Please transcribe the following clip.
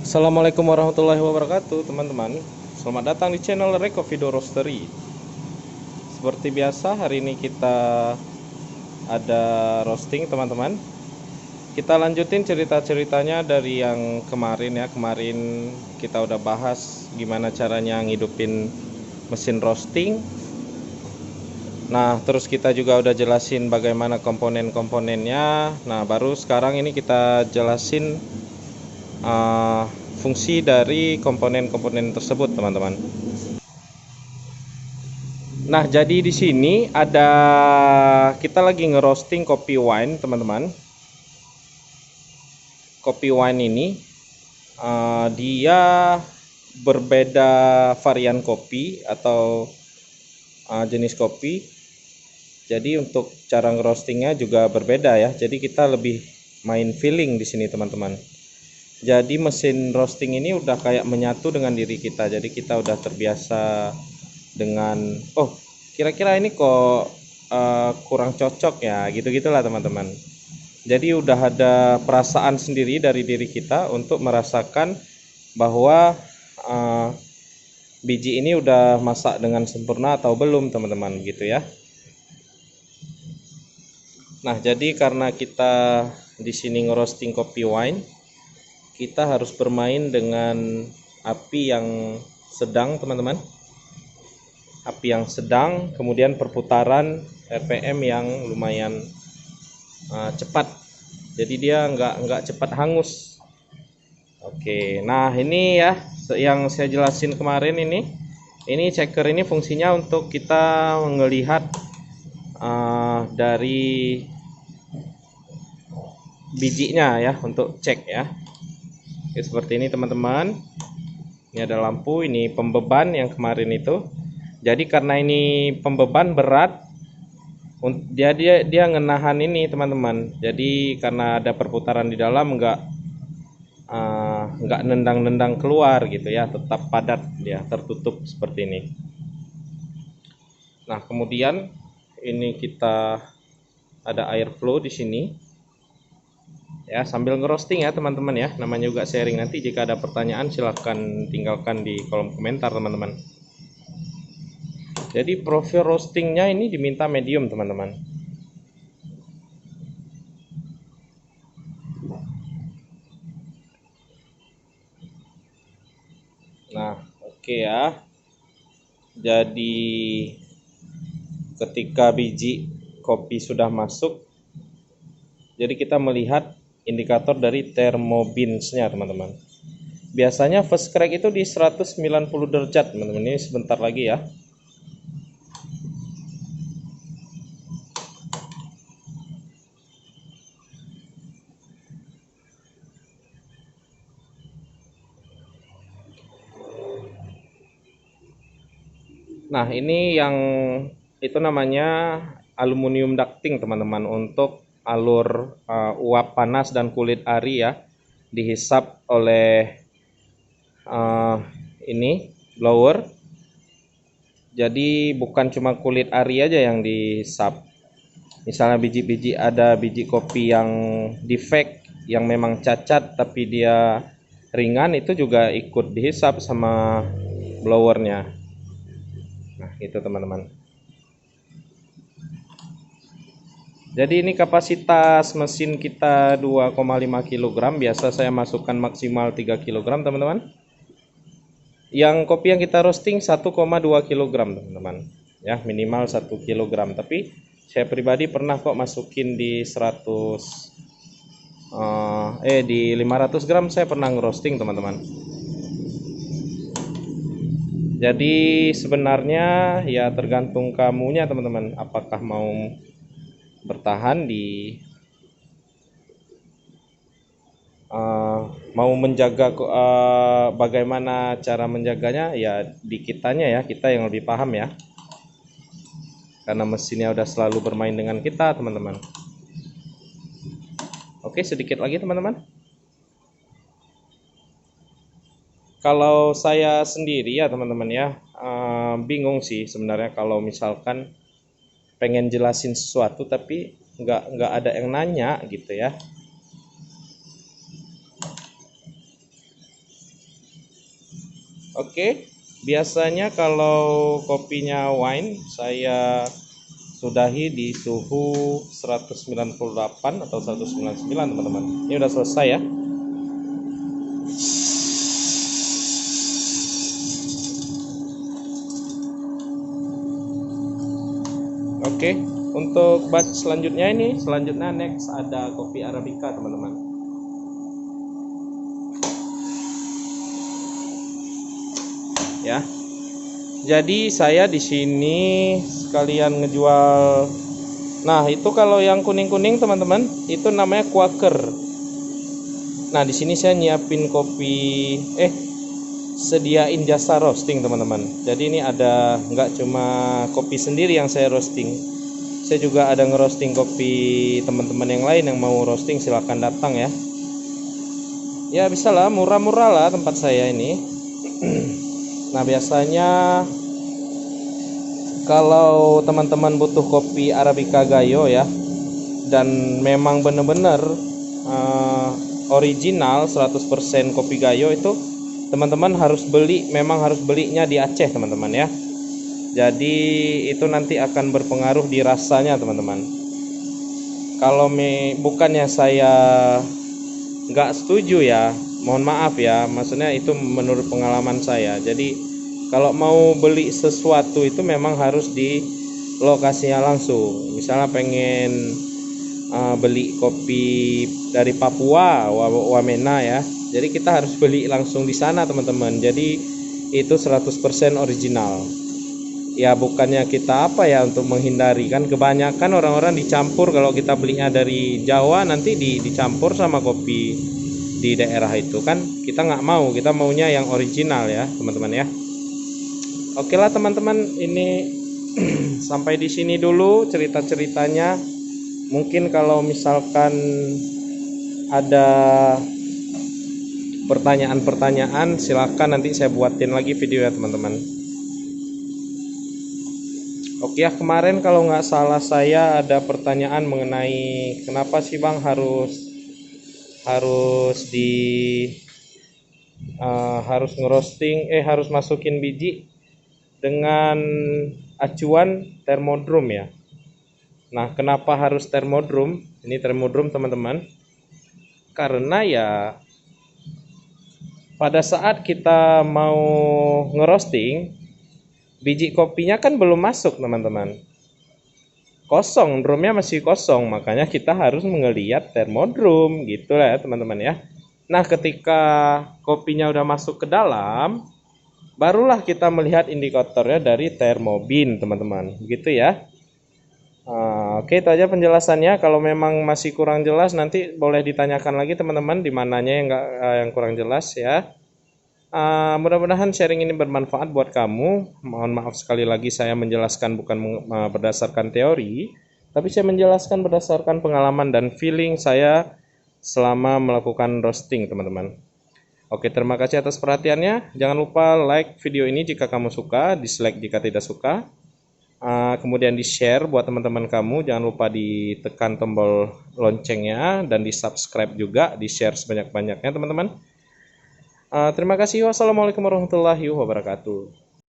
Assalamualaikum warahmatullahi wabarakatuh, teman-teman. Selamat datang di channel Reko Video Roastery. Seperti biasa, hari ini kita ada roasting, teman-teman. Kita lanjutin cerita-ceritanya dari yang kemarin ya. Kemarin kita udah bahas gimana caranya ngidupin mesin roasting. Nah, terus kita juga udah jelasin bagaimana komponen-komponennya. Nah, baru sekarang ini kita jelasin fungsi dari komponen-komponen tersebut, teman-teman. Nah, jadi di sini ada kita lagi ngerosting kopi wine, teman-teman. Kopi wine ini dia berbeda varian kopi atau jenis kopi. Jadi untuk cara ngerostingnya juga berbeda ya. Jadi kita lebih main feeling di sini, teman-teman. Jadi mesin roasting ini udah kayak menyatu dengan diri kita. Jadi kita udah terbiasa dengan kira-kira ini kok kurang cocok ya, gitu-gitulah, teman-teman. Jadi udah ada perasaan sendiri dari diri kita untuk merasakan bahwa biji ini udah masak dengan sempurna atau belum, teman-teman, gitu ya. Nah, jadi karena kita di sini ngerosting kopi wine, kita harus bermain dengan api yang sedang, teman-teman. Api yang sedang, kemudian perputaran RPM yang lumayan cepat. Jadi dia nggak cepat hangus. Oke, nah ini ya yang saya jelasin kemarin ini. Ini checker ini fungsinya untuk kita melihat dari bijinya ya, untuk cek ya. Oke, seperti ini, teman-teman. Ini ada lampu, ini pembeban yang kemarin itu. Jadi karena ini pembeban berat, dia ngenahan ini, teman-teman. Jadi karena ada perputaran di dalam, nggak nendang-nendang keluar gitu ya, tetap padat, dia tertutup seperti ini. Nah, kemudian ini kita ada airflow di sini ya, sambil ngerosting ya, teman-teman ya. Namanya juga sharing. Nanti jika ada pertanyaan silahkan tinggalkan di kolom komentar, teman-teman. Jadi profil roastingnya ini diminta medium, teman-teman. Nah, oke ya. Jadi ketika biji kopi sudah masuk, jadi kita melihat indikator dari thermobins-nya, teman-teman. Biasanya first crack itu di 190 derajat, teman-teman. Ini sebentar lagi ya. Nah, ini yang itu namanya aluminium ducting, teman-teman, untuk alur uap panas dan kulit ari ya, dihisap oleh ini blower. Jadi bukan cuma kulit ari aja yang dihisap. Misalnya ada biji kopi yang defect, yang memang cacat tapi dia ringan, itu juga ikut dihisap sama blowernya. Nah, itu, teman-teman. Jadi ini kapasitas mesin kita 2,5 kg. Biasa saya masukkan maksimal 3 kg, teman-teman. Yang kopi yang kita roasting 1,2 kg, teman-teman. Ya, minimal 1 kg. Tapi saya pribadi pernah kok masukin di 500 gram saya pernah ngerosting, teman-teman. Jadi sebenarnya ya tergantung kamunya, teman-teman, apakah mau bertahan di mau menjaga bagaimana cara menjaganya ya, di kitanya ya, kita yang lebih paham ya, karena mesinnya udah selalu bermain dengan kita, teman-teman. Oke, sedikit lagi, teman-teman. Kalau saya sendiri ya, teman-teman ya, bingung sih sebenarnya kalau misalkan pengen jelasin sesuatu tapi nggak ada yang nanya gitu ya. Oke, biasanya kalau kopinya wine saya sudahi di suhu 198 atau 199 teman-teman. Ini udah selesai ya. Oke, untuk batch selanjutnya next ada kopi Arabica teman-teman. Ya. Jadi saya di sini sekalian ngejual. Nah, itu kalau yang kuning-kuning teman-teman, itu namanya Quaker. Nah, di sini saya nyiapin kopi sediain jasa roasting teman-teman. Jadi ini ada nggak cuma kopi sendiri yang saya roasting, saya juga ada ngerosting kopi teman-teman yang lain yang mau roasting, silahkan datang ya. Ya bisa lah, murah-murah lah tempat saya ini. Nah biasanya kalau teman-teman butuh kopi Arabica Gayo ya, dan memang bener-bener original 100% kopi Gayo, itu teman-teman harus beli, memang harus belinya di Aceh teman-teman ya. Jadi itu nanti akan berpengaruh di rasanya teman-teman. Kalau bukannya saya nggak setuju ya, mohon maaf ya, maksudnya itu menurut pengalaman saya. Jadi kalau mau beli sesuatu itu memang harus di lokasinya langsung. Misalnya pengen beli kopi dari Papua, Wamena ya, jadi kita harus beli langsung di sana teman-teman. Jadi itu 100% original ya, bukannya kita apa ya, untuk menghindari kan kebanyakan orang-orang dicampur. Kalau kita belinya dari Jawa nanti dicampur sama kopi di daerah itu kan, kita nggak mau, kita maunya yang original ya teman-teman ya. Oke lah teman-teman, ini sampai di sini dulu cerita-ceritanya. Mungkin kalau misalkan ada pertanyaan-pertanyaan, silahkan nanti saya buatin lagi video ya teman-teman. Oke ya, kemarin kalau nggak salah saya ada pertanyaan mengenai kenapa sih Bang harus ngerosting, harus masukin biji dengan acuan thermodrum ya. Nah, kenapa harus thermodrum? Ini thermodrum teman-teman. Karena ya pada saat kita mau ngerosting, biji kopinya kan belum masuk teman-teman. Kosong, drumnya masih kosong, makanya kita harus mengelihat thermodrum gitu lah ya teman-teman ya. Nah, ketika kopinya udah masuk ke dalam, barulah kita melihat indikatornya dari termobin teman-teman, gitu ya. Oke, itu aja penjelasannya. Kalau memang masih kurang jelas, nanti boleh ditanyakan lagi teman-teman di mananya yang kurang jelas ya. Mudah-mudahan sharing ini bermanfaat buat kamu. Mohon maaf sekali lagi saya menjelaskan bukan berdasarkan teori, tapi saya menjelaskan berdasarkan pengalaman dan feeling saya selama melakukan roasting teman-teman. Oke, terima kasih atas perhatiannya. Jangan lupa like video ini jika kamu suka, dislike jika tidak suka. Kemudian di share buat teman-teman kamu, jangan lupa ditekan tombol loncengnya dan di subscribe juga, di share sebanyak-banyaknya teman-teman. Terima kasih. Wassalamualaikum warahmatullahi wabarakatuh.